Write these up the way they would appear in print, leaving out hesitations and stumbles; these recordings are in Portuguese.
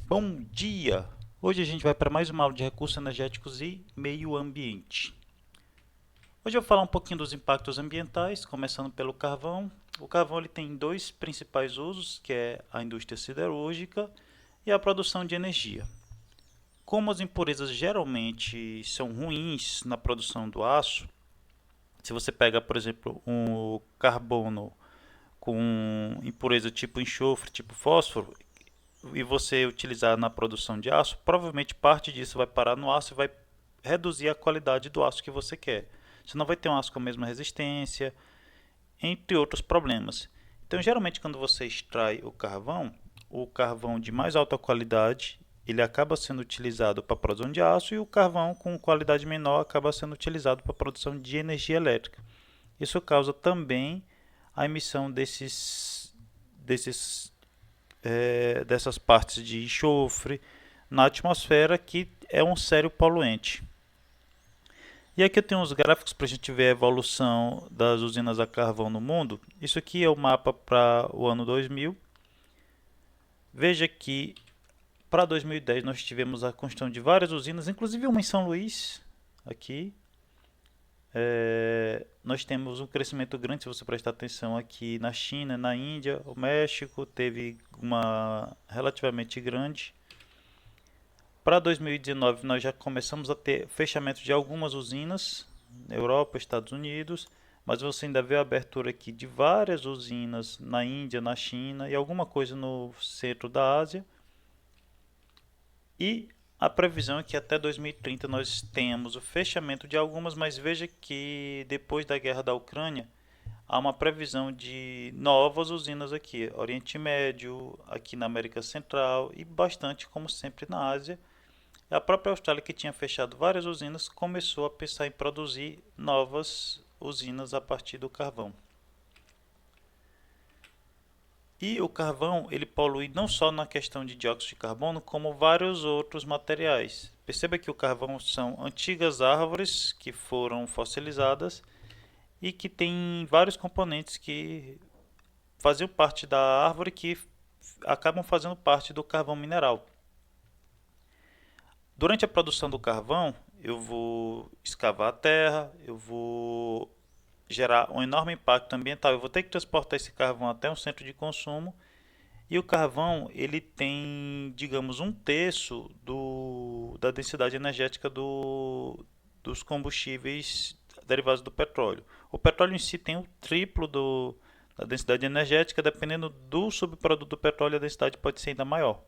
Bom dia! Hoje a gente vai para mais uma aula de recursos energéticos e meio ambiente. Hoje eu vou falar um pouquinho dos impactos ambientais, começando pelo carvão. O carvão ele tem dois principais usos, que é a indústria siderúrgica e a produção de energia. Como as impurezas geralmente são ruins na produção do aço, se você pega, por exemplo, um carbono com impureza tipo enxofre, tipo fósforo, e você utilizar na produção de aço, provavelmente parte disso vai parar no aço e vai reduzir a qualidade do aço que você quer. Você não vai ter um aço com a mesma resistência, entre outros problemas. Então, geralmente, quando você extrai o carvão de mais alta qualidade, ele acaba sendo utilizado para a produção de aço e o carvão com qualidade menor acaba sendo utilizado para a produção de energia elétrica. Isso causa também a emissão dessas partes de enxofre na atmosfera, que é um sério poluente. E aqui eu tenho uns gráficos para a gente ver a evolução das usinas a carvão no mundo. Isso aqui é o mapa para o ano 2000. Veja que para 2010 nós tivemos a construção de várias usinas, inclusive uma em São Luís, aqui. Nós temos um crescimento grande, se você prestar atenção, aqui na China, na Índia, o México teve uma relativamente grande. Para 2019 nós já começamos a ter fechamento de algumas usinas na Europa, Estados Unidos, mas você ainda vê a abertura aqui de várias usinas na Índia, na China e alguma coisa no centro da Ásia. E a previsão é que até 2030 nós tenhamos o fechamento de algumas, mas veja que depois da guerra da Ucrânia há uma previsão de novas usinas aqui, Oriente Médio, aqui na América Central e bastante, como sempre, na Ásia. A própria Austrália, que tinha fechado várias usinas, começou a pensar em produzir novas usinas a partir do carvão. E o carvão, ele polui não só na questão de dióxido de carbono, como vários outros materiais. Perceba que o carvão são antigas árvores que foram fossilizadas e que têm vários componentes que faziam parte da árvore que acabam fazendo parte do carvão mineral. Durante a produção do carvão, eu vou escavar a terra, eu vou gerar um enorme impacto ambiental. Eu vou ter que transportar esse carvão até um centro de consumo. E o carvão, ele tem, digamos, um terço da densidade energética dos combustíveis derivados do petróleo. O petróleo em si tem o triplo da densidade energética, dependendo do subproduto do petróleo, a densidade pode ser ainda maior.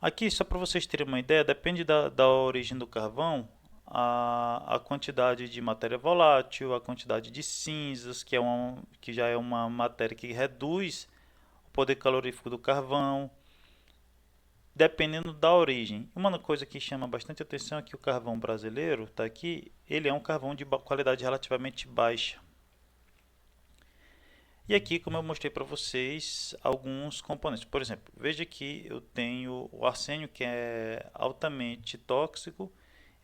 Aqui, só para vocês terem uma ideia, depende da origem do carvão, a quantidade de matéria volátil, a quantidade de cinzas, que já é uma matéria que reduz o poder calorífico do carvão, dependendo da origem. Uma coisa que chama bastante atenção é que o carvão brasileiro, está aqui, ele é um carvão de qualidade relativamente baixa. E aqui, como eu mostrei para vocês, alguns componentes. Por exemplo, veja que eu tenho o arsênio, que é altamente tóxico.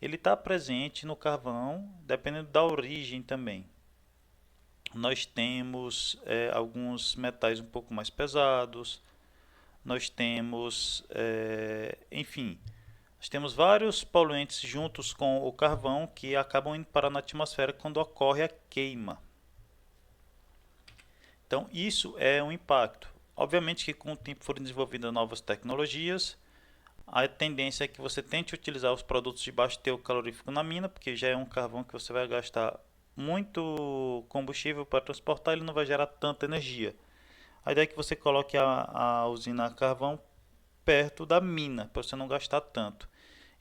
Ele está presente no carvão, dependendo da origem também. Nós temos alguns metais um pouco mais pesados. Nós temos, enfim, nós temos vários poluentes juntos com o carvão que acabam indo parar na atmosfera quando ocorre a queima. Então, isso é um impacto. Obviamente que com o tempo foram desenvolvidas novas tecnologias, a tendência é que você tente utilizar os produtos de baixo teor calorífico na mina, porque já é um carvão que você vai gastar muito combustível para transportar, ele não vai gerar tanta energia. A ideia é que você coloque a usina a carvão perto da mina, para você não gastar tanto.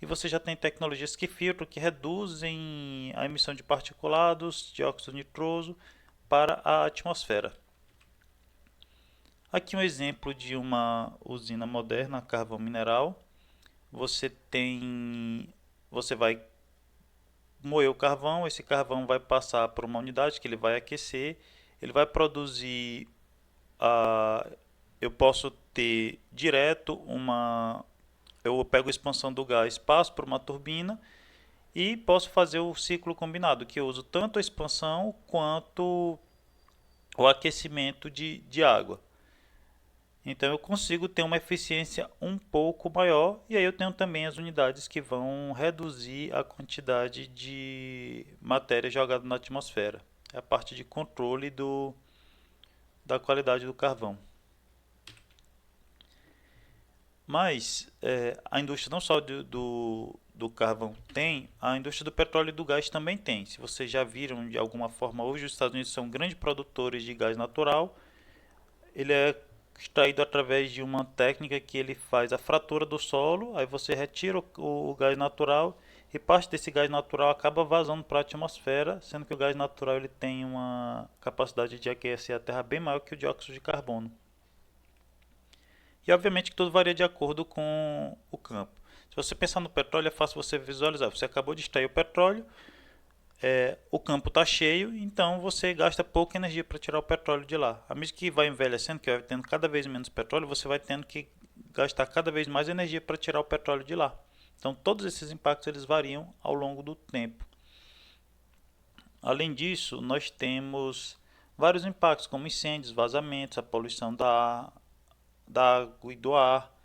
E você já tem tecnologias que filtram, que reduzem a emissão de particulados, dióxido nitroso para a atmosfera. Aqui um exemplo de uma usina moderna a carvão mineral. Você vai moer o carvão, esse carvão vai passar por uma unidade que ele vai aquecer, ele vai produzir eu posso ter direto eu pego a expansão do gás, passo por uma turbina e posso fazer o ciclo combinado, que eu uso tanto a expansão quanto o aquecimento de água. Então eu consigo ter uma eficiência um pouco maior, e aí eu tenho também as unidades que vão reduzir a quantidade de matéria jogada na atmosfera. É a parte de controle da qualidade do carvão. Mas a indústria não só do carvão tem, a indústria do petróleo e do gás também tem. Se vocês já viram de alguma forma, hoje os Estados Unidos são grandes produtores de gás natural. Ele é extraído através de uma técnica que ele faz a fratura do solo, aí você retira o gás natural e parte desse gás natural acaba vazando para a atmosfera, sendo que o gás natural ele tem uma capacidade de aquecer a Terra bem maior que o dióxido de carbono. E obviamente que tudo varia de acordo com o campo. Se você pensar no petróleo, é fácil você visualizar. Você acabou de extrair o petróleo, o campo está cheio, então você gasta pouca energia para tirar o petróleo de lá. À medida que vai envelhecendo, que vai tendo cada vez menos petróleo, você vai tendo que gastar cada vez mais energia para tirar o petróleo de lá. Então todos esses impactos eles variam ao longo do tempo. Além disso, nós temos vários impactos como incêndios, vazamentos, a poluição da água e do ar.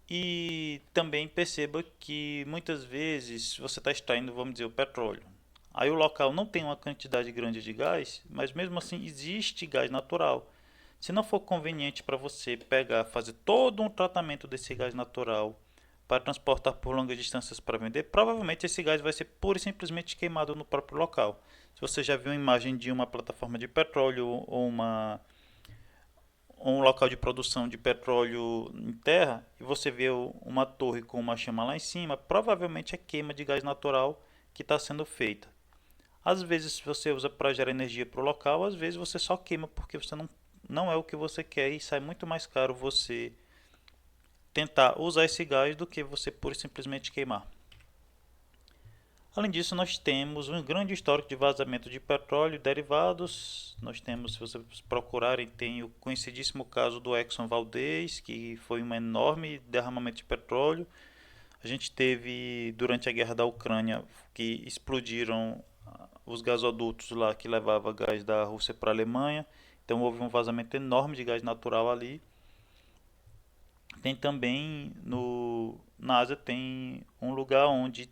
E também perceba que muitas vezes você está extraindo, vamos dizer, o petróleo. Aí o local não tem uma quantidade grande de gás, mas mesmo assim existe gás natural. Se não for conveniente para você pegar, fazer todo um tratamento desse gás natural para transportar por longas distâncias para vender, provavelmente esse gás vai ser pura e simplesmente queimado no próprio local. Se você já viu uma imagem de uma plataforma de petróleo ou um local de produção de petróleo em terra e você vê uma torre com uma chama lá em cima, provavelmente é queima de gás natural que está sendo feita. Às vezes você usa para gerar energia para o local, às vezes você só queima porque você não é o que você quer e sai muito mais caro você tentar usar esse gás do que você pura e simplesmente queimar. Além disso, nós temos um grande histórico de vazamento de petróleo e derivados. Nós temos, se vocês procurarem, tem o conhecidíssimo caso do Exxon Valdez, que foi um enorme derramamento de petróleo. A gente teve, durante a guerra da Ucrânia, que explodiram os gasodutos lá que levava gás da Rússia para a Alemanha. Então houve um vazamento enorme de gás natural ali. Tem também na Ásia tem um lugar onde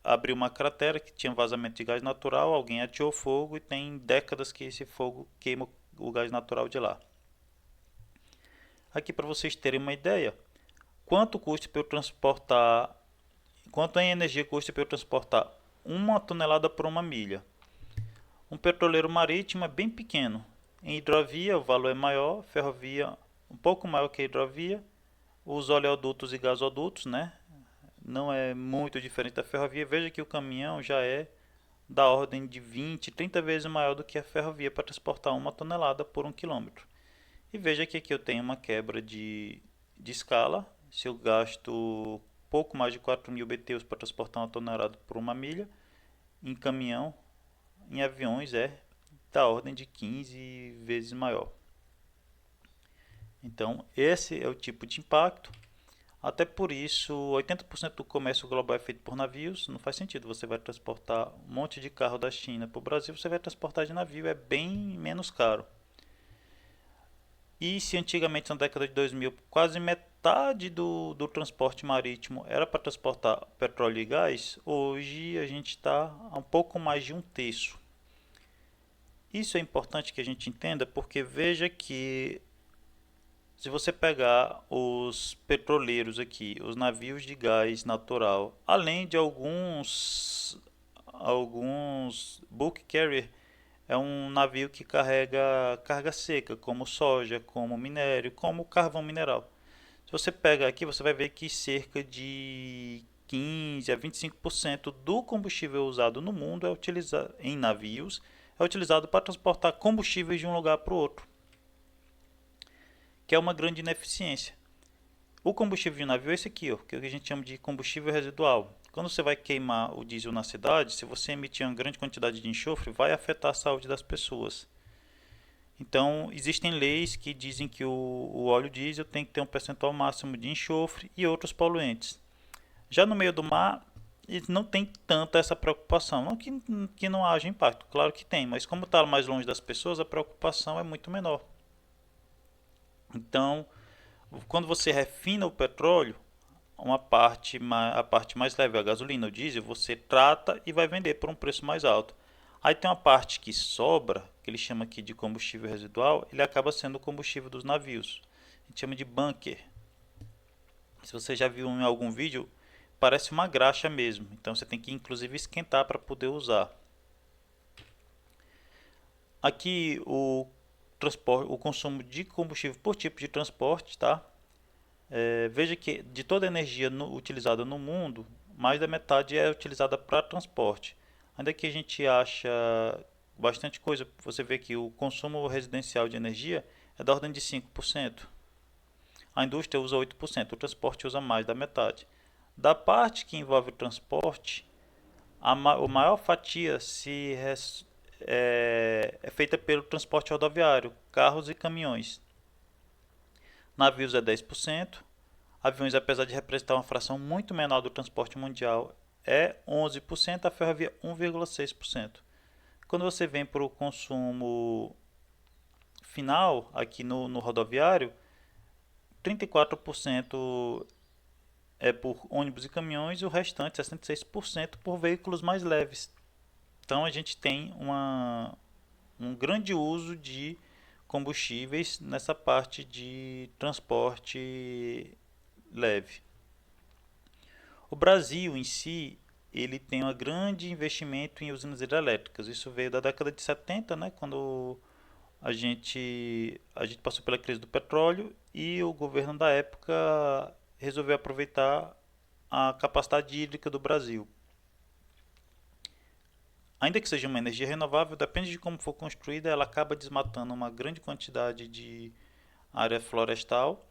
abriu uma cratera que tinha vazamento de gás natural, alguém ateou fogo e tem décadas que esse fogo queima o gás natural de lá. Aqui para vocês terem uma ideia, quanto custa para eu transportar, quanto em energia custa para eu transportar uma tonelada por uma milha. Um petroleiro marítimo é bem pequeno. Em hidrovia o valor é maior, ferrovia um pouco maior que a hidrovia, os oleodutos e gasodutos, né? Não é muito diferente da ferrovia. Veja que o caminhão já é da ordem de 20, 30 vezes maior do que a ferrovia para transportar uma tonelada por 1 quilômetro. E veja que aqui eu tenho uma quebra de escala. Se eu gasto pouco mais de 4.000 BTUs para transportar uma tonelada por uma milha, em caminhão, em aviões é da ordem de 15 vezes maior. Então, esse é o tipo de impacto. Até por isso, 80% do comércio global é feito por navios. Não faz sentido. Você vai transportar um monte de carro da China para o Brasil, você vai transportar de navio, é bem menos caro. E se antigamente, na década de 2000, quase metade do transporte marítimo era para transportar petróleo e gás, hoje a gente está a um pouco mais de um terço. Isso é importante que a gente entenda, porque veja que se você pegar os petroleiros aqui, os navios de gás natural, além de alguns bulk carrier, é um navio que carrega carga seca, como soja, como minério, como carvão mineral. Se você pega aqui, você vai ver que cerca de 15 a 25% do combustível usado no mundo é utilizado em navios, é utilizado para transportar combustíveis de um lugar para o outro, que é uma grande ineficiência. O combustível de navio é esse aqui, ó, que a gente chama de combustível residual. Quando você vai queimar o diesel na cidade, se você emitir uma grande quantidade de enxofre, vai afetar a saúde das pessoas. Então, existem leis que dizem que o óleo diesel tem que ter um percentual máximo de enxofre e outros poluentes. Já no meio do mar, não tem tanta essa preocupação. Não que não haja impacto, claro que tem, mas como está mais longe das pessoas, a preocupação é muito menor. Então, quando você refina o petróleo, a parte mais leve, a gasolina, o diesel, você trata e vai vender por um preço mais alto. Aí tem uma parte que sobra, que ele chama aqui de combustível residual, ele acaba sendo o combustível dos navios. A gente chama de bunker. Se você já viu em algum vídeo, parece uma graxa mesmo. Então você tem que inclusive esquentar para poder usar. Aqui o consumo de combustível por tipo de transporte, tá? Veja que de toda a energia utilizada no mundo, mais da metade é utilizada para transporte. Ainda que a gente acha bastante coisa, você vê que o consumo residencial de energia é da ordem de 5%. A indústria usa 8%, o transporte usa mais da metade. Da parte que envolve o transporte, a maior fatia é feita pelo transporte rodoviário, carros e caminhões. Navios é 10%, aviões, apesar de representar uma fração muito menor do transporte mundial, é 11%, a ferrovia 1,6%. Quando você vem para o consumo final, aqui no rodoviário, 34% é por ônibus e caminhões e o restante, 66%, por veículos mais leves. Então a gente tem um grande uso de combustíveis nessa parte de transporte leve. O Brasil em si, ele tem um grande investimento em usinas hidrelétricas. Isso veio da década de 70, né, quando a gente passou pela crise do petróleo e o governo da época resolveu aproveitar a capacidade hídrica do Brasil. Ainda que seja uma energia renovável, depende de como for construída, ela acaba desmatando uma grande quantidade de área florestal,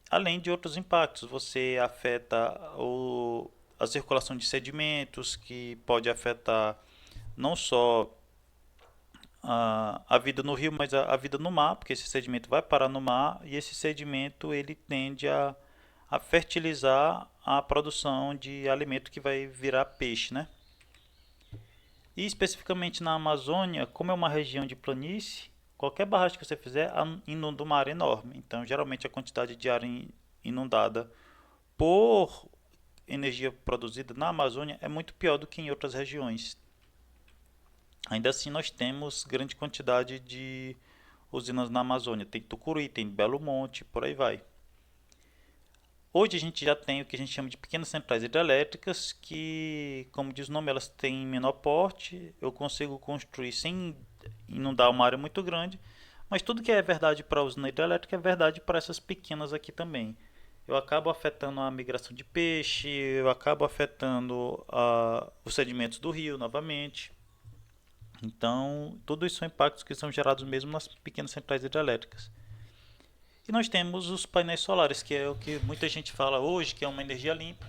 além de outros impactos. Você afeta a circulação de sedimentos, que pode afetar não só a vida no rio, mas a vida no mar, porque esse sedimento vai parar no mar e esse sedimento ele tende a fertilizar a produção de alimento que vai virar peixe, né? E especificamente na Amazônia, como é uma região de planície, qualquer barragem que você fizer inunda uma área enorme. Então, geralmente a quantidade de área inundada por energia produzida na Amazônia é muito pior do que em outras regiões. Ainda assim, nós temos grande quantidade de usinas na Amazônia. Tem Tucuruí, tem Belo Monte, por aí vai. Hoje a gente já tem o que a gente chama de pequenas centrais hidrelétricas, que, como diz o nome, elas têm menor porte. Eu consigo construir sem inundar uma área muito grande, mas tudo que é verdade para a usina hidrelétrica é verdade para essas pequenas aqui também. Eu acabo afetando a migração de peixe, eu acabo afetando os sedimentos do rio novamente. Então, tudo isso são impactos que são gerados mesmo nas pequenas centrais hidrelétricas. E nós temos os painéis solares, que é o que muita gente fala hoje, que é uma energia limpa.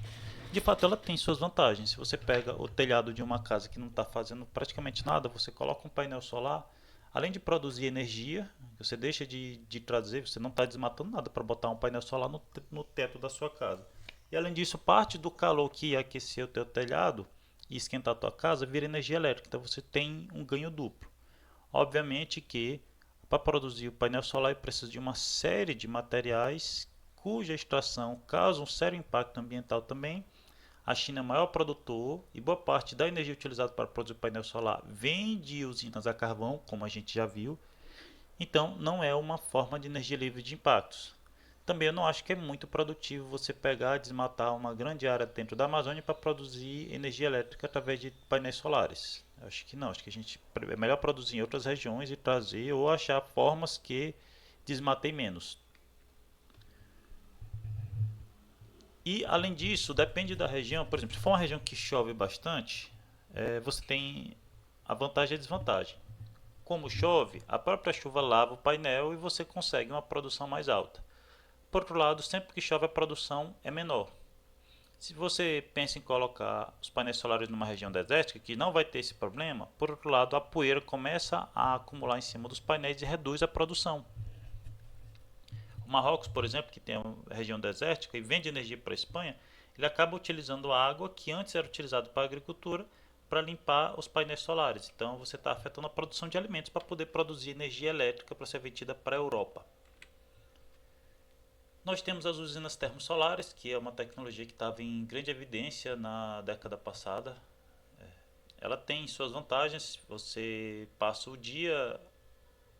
De fato, ela tem suas vantagens. Se você pega o telhado de uma casa que não está fazendo praticamente nada, você coloca um painel solar, além de produzir energia, você deixa de trazer, você não está desmatando nada para botar um painel solar no teto da sua casa. E além disso, parte do calor que ia aquecer o teu telhado e esquentar a tua casa vira energia elétrica. Então você tem um ganho duplo. Obviamente que para produzir o painel solar precisa de uma série de materiais cuja extração causa um sério impacto ambiental também. A China é o maior produtor e boa parte da energia utilizada para produzir o painel solar vem de usinas a carvão, como a gente já viu. Então, não é uma forma de energia livre de impactos. Também eu não acho que é muito produtivo você pegar e desmatar uma grande área dentro da Amazônia para produzir energia elétrica através de painéis solares. Eu acho que não, acho que a gente é melhor produzir em outras regiões e trazer ou achar formas que desmatem menos. E além disso, depende da região. Por exemplo, se for uma região que chove bastante, você tem a vantagem e a desvantagem. Como chove, a própria chuva lava o painel e você consegue uma produção mais alta. Por outro lado, sempre que chove a produção é menor. Se você pensa em colocar os painéis solares numa região desértica, que não vai ter esse problema, por outro lado, a poeira começa a acumular em cima dos painéis e reduz a produção. O Marrocos, por exemplo, que tem uma região desértica e vende energia para a Espanha, ele acaba utilizando a água que antes era utilizada para a agricultura para limpar os painéis solares. Então você está afetando a produção de alimentos para poder produzir energia elétrica para ser vendida para a Europa. Nós temos as usinas termosolares, que é uma tecnologia que estava em grande evidência na década passada. Ela tem suas vantagens, você passa o dia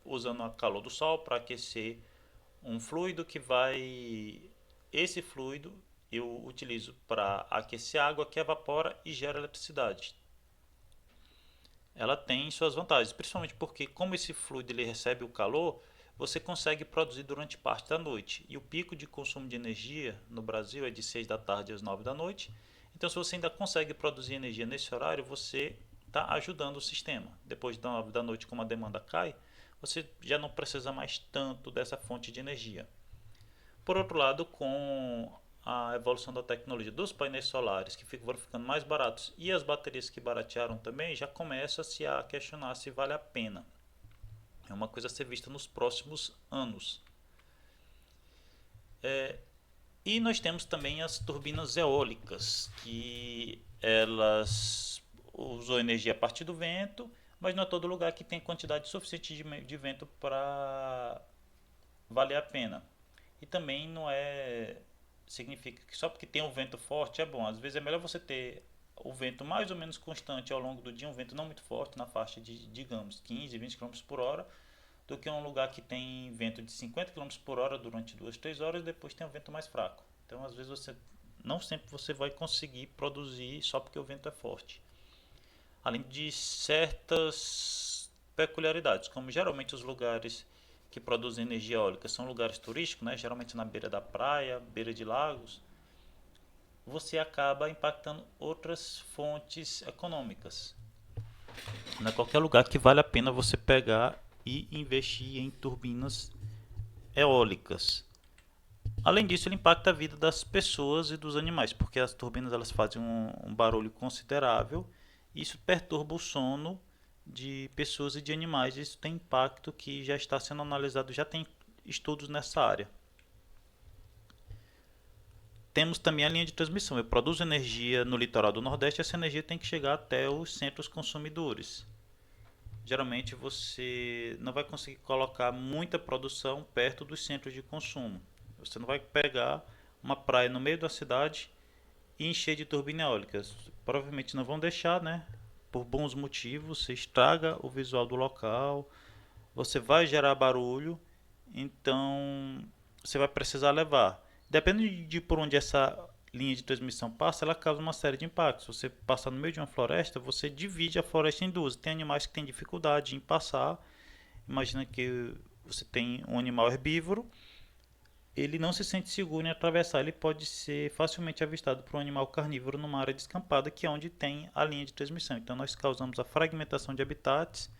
usando o calor do sol para aquecer um fluido que vai... Esse fluido eu utilizo para aquecer a água que evapora e gera eletricidade. Ela tem suas vantagens, principalmente porque como esse fluido ele recebe o calor, você consegue produzir durante parte da noite. E o pico de consumo de energia no Brasil é de 6 da tarde às 9 da noite. Então se você ainda consegue produzir energia nesse horário, você está ajudando o sistema. Depois das 9 da noite, como a demanda cai, você já não precisa mais tanto dessa fonte de energia. Por outro lado, com a evolução da tecnologia dos painéis solares, que foram ficando mais baratos, e as baterias que baratearam também, já começa-se a questionar se vale a pena. É uma coisa a ser vista nos próximos anos. E nós temos também as turbinas eólicas, que elas usam energia a partir do vento, mas não é todo lugar que tem quantidade suficiente de vento para valer a pena. E também não é significa que só porque tem um vento forte é bom. Às vezes é melhor você ter o vento mais ou menos constante ao longo do dia, um vento não muito forte, na faixa de, digamos, 15, 20 km por hora, do que um lugar que tem vento de 50 km por hora durante 2, 3 horas e depois tem um vento mais fraco. Então, às vezes, não sempre você vai conseguir produzir só porque o vento é forte. Além de certas peculiaridades, como geralmente os lugares que produzem energia eólica são lugares turísticos, né? Geralmente na beira da praia, beira de lagos, você acaba impactando outras fontes econômicas. Não é qualquer lugar que vale a pena você pegar e investir em turbinas eólicas. Além disso, ele impacta a vida das pessoas e dos animais, porque as turbinas elas fazem um barulho considerável e isso perturba o sono de pessoas e de animais. Isso tem impacto que já está sendo analisado, já tem estudos nessa área. Temos também a linha de transmissão. Eu produzo energia no litoral do Nordeste e essa energia tem que chegar até os centros consumidores. Geralmente você não vai conseguir colocar muita produção perto dos centros de consumo. Você não vai pegar uma praia no meio da cidade e encher de turbinas eólicas. Provavelmente não vão deixar, né? Por bons motivos, você estraga o visual do local, você vai gerar barulho, então você vai precisar levar. Dependendo de por onde essa linha de transmissão passa, ela causa uma série de impactos. Se você passar no meio de uma floresta, você divide a floresta em duas. Tem animais que têm dificuldade em passar. Imagina que você tem um animal herbívoro, ele não se sente seguro em atravessar, ele pode ser facilmente avistado por um animal carnívoro numa área descampada, que é onde tem a linha de transmissão. Então nós causamos a fragmentação de habitats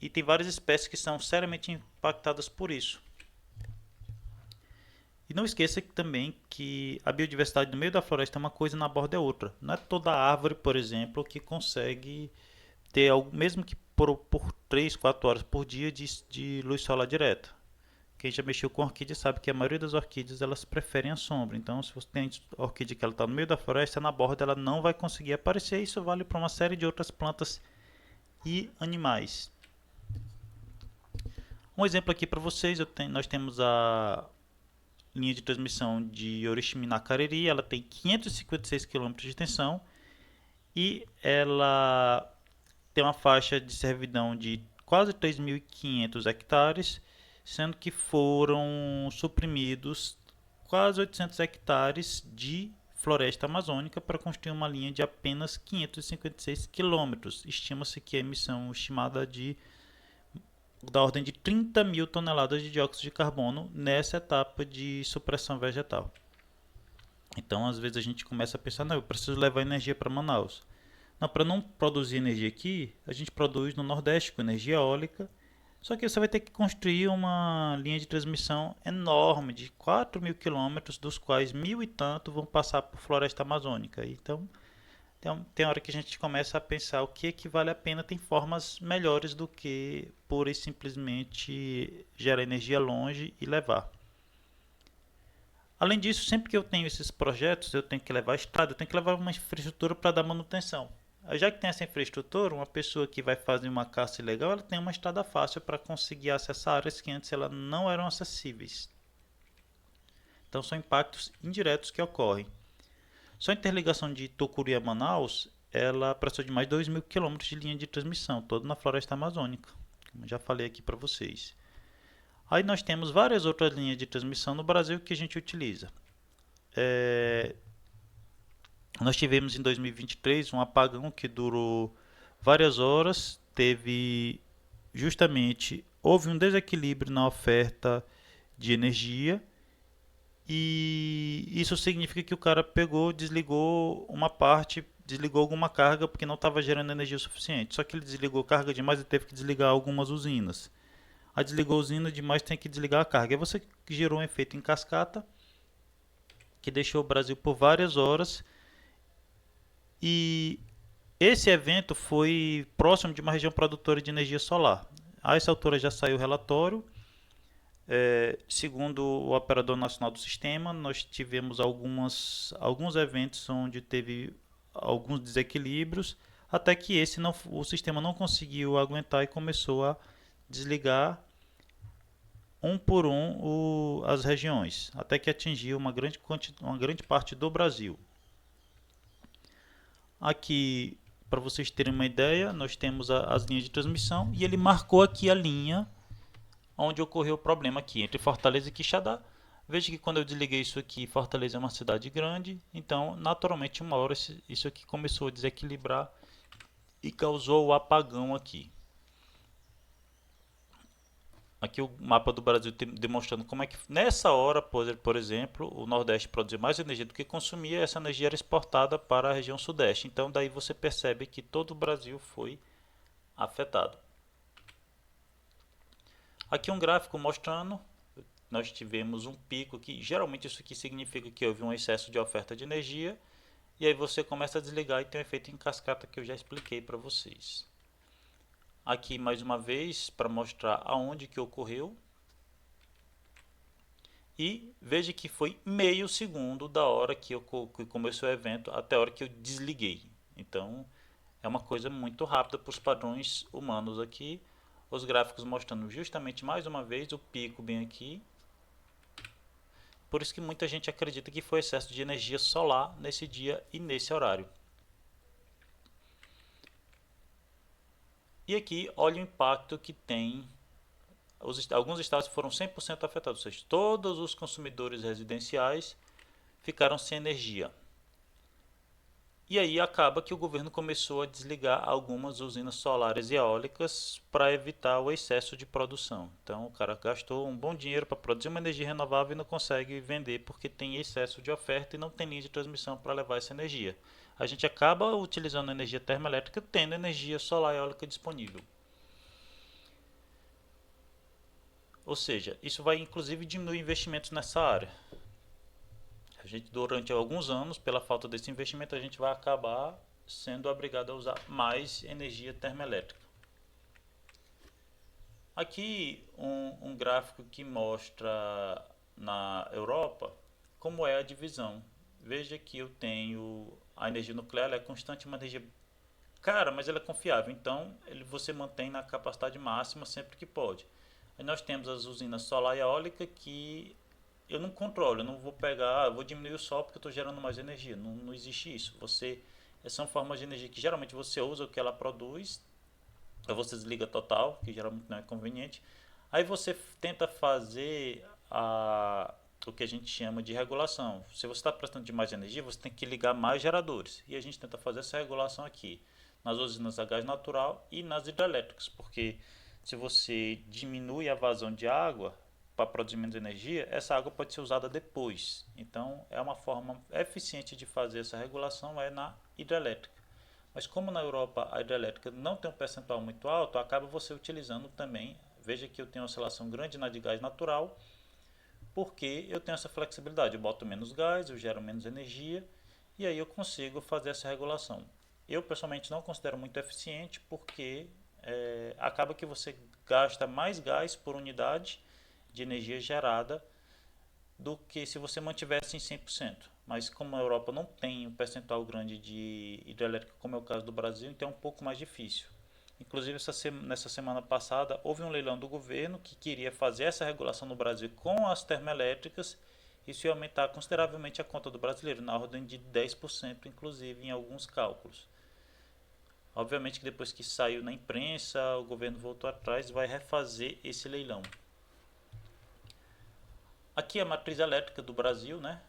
e tem várias espécies que são seriamente impactadas por isso. E não esqueça também que a biodiversidade no meio da floresta é uma coisa, na borda é outra. Não é toda árvore, por exemplo, que consegue ter algo, mesmo que por 3, 4 horas por dia de luz solar direta. Quem já mexeu com orquídea sabe que a maioria das orquídeas elas preferem a sombra. Então, se você tem orquídea que ela está no meio da floresta, na borda ela não vai conseguir aparecer. Isso vale para uma série de outras plantas e animais. Um exemplo aqui para vocês, nós temos a linha de transmissão de Oriximiná-Cariri, ela tem 556 km de extensão e ela tem uma faixa de servidão de quase 3.500 hectares, sendo que foram suprimidos quase 800 hectares de floresta amazônica para construir uma linha de apenas 556 quilômetros. Estima-se que a emissão estimada da ordem de 30 mil toneladas de dióxido de carbono nessa etapa de supressão vegetal. Então, às vezes a gente começa a pensar, não, eu preciso levar energia para Manaus. Não, para não produzir energia aqui, a gente produz no Nordeste com energia eólica. Só que você vai ter que construir uma linha de transmissão enorme de 4.000 quilômetros, dos quais 1.000 e tanto vão passar por floresta amazônica. Então, tem hora que a gente começa a pensar o que vale a pena. Tem formas melhores do que pura e simplesmente gerar energia longe e levar. Além disso, sempre que eu tenho esses projetos, eu tenho que levar estrada, eu tenho que levar uma infraestrutura para dar manutenção. Já que tem essa infraestrutura, uma pessoa que vai fazer uma caça ilegal, ela tem uma estrada fácil para conseguir acessar áreas que antes ela não eram acessíveis. Então são impactos indiretos que ocorrem. Só a interligação de Tucuri a Manaus, ela precisou de mais de 2.000 quilômetros de linha de transmissão, toda na floresta amazônica, como já falei aqui para vocês. Aí nós temos várias outras linhas de transmissão no Brasil que a gente utiliza. Nós tivemos em 2023 um apagão que durou várias horas, houve um desequilíbrio na oferta de energia e isso significa que o cara pegou, desligou uma parte, desligou alguma carga porque não estava gerando energia suficiente. Só que ele desligou carga demais e teve que desligar algumas usinas. Aí desligou a usina demais, tem que desligar a carga. Aí você gerou um efeito em cascata que deixou o Brasil por várias horas. E esse evento foi próximo de uma região produtora de energia solar. A essa altura já saiu o relatório. Segundo o operador nacional do sistema, nós tivemos alguns eventos onde teve alguns desequilíbrios, até que o sistema não conseguiu aguentar e começou a desligar um por um as regiões, até que atingiu uma grande parte do Brasil. Aqui, para vocês terem uma ideia, nós temos as linhas de transmissão e ele marcou aqui a linha onde ocorreu o problema aqui, entre Fortaleza e Quixadá. Veja que quando eu desliguei isso aqui, Fortaleza é uma cidade grande, então naturalmente uma hora isso aqui começou a desequilibrar e causou o apagão aqui. Aqui o mapa do Brasil demonstrando como é que nessa hora, por exemplo, o Nordeste produzia mais energia do que consumia, essa energia era exportada para a região Sudeste. Então daí você percebe que todo o Brasil foi afetado. Aqui um gráfico mostrando, nós tivemos um pico aqui, geralmente isso aqui significa que houve um excesso de oferta de energia, e aí você começa a desligar e tem um efeito em cascata que eu já expliquei para vocês. Aqui mais uma vez para mostrar aonde que ocorreu. E veja que foi meio segundo da hora que começou o evento até a hora que eu desliguei. Então é uma coisa muito rápida para os padrões humanos aqui. Os gráficos mostrando justamente mais uma vez o pico bem aqui. Por isso que muita gente acredita que foi excesso de energia solar nesse dia e nesse horário. E aqui olha o impacto que tem. Alguns estados foram 100% afetados, ou seja, todos os consumidores residenciais ficaram sem energia. E aí acaba que o governo começou a desligar algumas usinas solares e eólicas para evitar o excesso de produção. Então o cara gastou um bom dinheiro para produzir uma energia renovável e não consegue vender porque tem excesso de oferta e não tem linha de transmissão para levar essa energia. A gente acaba utilizando energia termoelétrica tendo energia solar e eólica disponível. Ou seja, isso vai inclusive diminuir investimentos nessa área. A gente, durante alguns anos, pela falta desse investimento, a gente vai acabar sendo obrigado a usar mais energia termoelétrica. Aqui um gráfico que mostra na Europa como é a divisão. Veja que eu tenho a energia nuclear, ela é constante, uma energia cara, mas ela é confiável. Então você mantém na capacidade máxima sempre que pode. Aí nós temos as usinas solar e eólica que eu não controlo, eu não vou pegar, eu vou diminuir o sol porque eu estou gerando mais energia. Não existe isso. São formas de energia que geralmente você usa o que ela produz, ou você desliga total, que geralmente não é conveniente. Aí você tenta fazer o que a gente chama de regulação. Se você está prestando de mais energia, você tem que ligar mais geradores. E a gente tenta fazer essa regulação aqui, nas usinas a gás natural e nas hidrelétricas, porque se você diminui a vazão de água para produzir menos energia, essa água pode ser usada depois. Então, é uma forma eficiente de fazer essa regulação na hidrelétrica. Mas como na Europa a hidrelétrica não tem um percentual muito alto, acaba você utilizando também, veja que eu tenho uma oscilação grande na de gás natural, porque eu tenho essa flexibilidade, eu boto menos gás, eu gero menos energia, e aí eu consigo fazer essa regulação. Eu pessoalmente não considero muito eficiente, porque acaba que você gasta mais gás por unidade de energia gerada do que se você mantivesse em 100%. Mas como a Europa não tem um percentual grande de hidrelétrica, como é o caso do Brasil, então é um pouco mais difícil. Inclusive, nessa semana passada, houve um leilão do governo que queria fazer essa regulação no Brasil com as termoelétricas Isso ia aumentar consideravelmente a conta do brasileiro, na ordem de 10%, inclusive em alguns cálculos. Obviamente que depois que saiu na imprensa, o governo voltou atrás e vai refazer esse leilão. Aqui é a matriz elétrica do Brasil, né?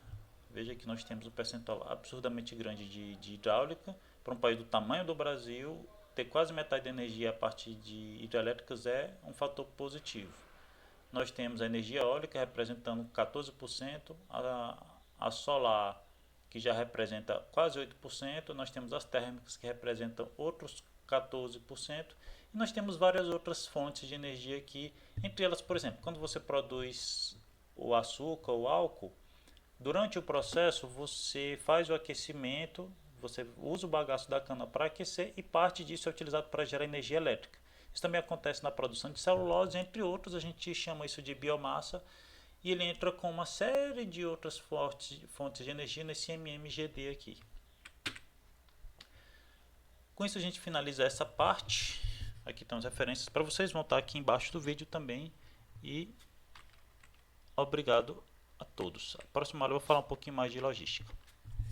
Veja que nós temos um percentual absurdamente grande de hidráulica. Para um país do tamanho do Brasil, ter quase metade da energia a partir de hidrelétricas é um fator positivo. Nós temos a energia eólica representando 14%, a solar que já representa quase 8%, nós temos as térmicas que representam outros 14%, e nós temos várias outras fontes de energia aqui, entre elas, por exemplo, quando você produz o açúcar, o álcool, durante o processo você faz o aquecimento, você usa o bagaço da cana para aquecer e parte disso é utilizado para gerar energia elétrica. Isso também acontece na produção de celulose, entre outros, a gente chama isso de biomassa, e ele entra com uma série de outras fontes de energia nesse MMGD aqui. Com isso a gente finaliza essa parte. Aqui estão as referências para vocês, vão estar aqui embaixo do vídeo também. E obrigado a todos. A próxima aula eu vou falar um pouquinho mais de logística.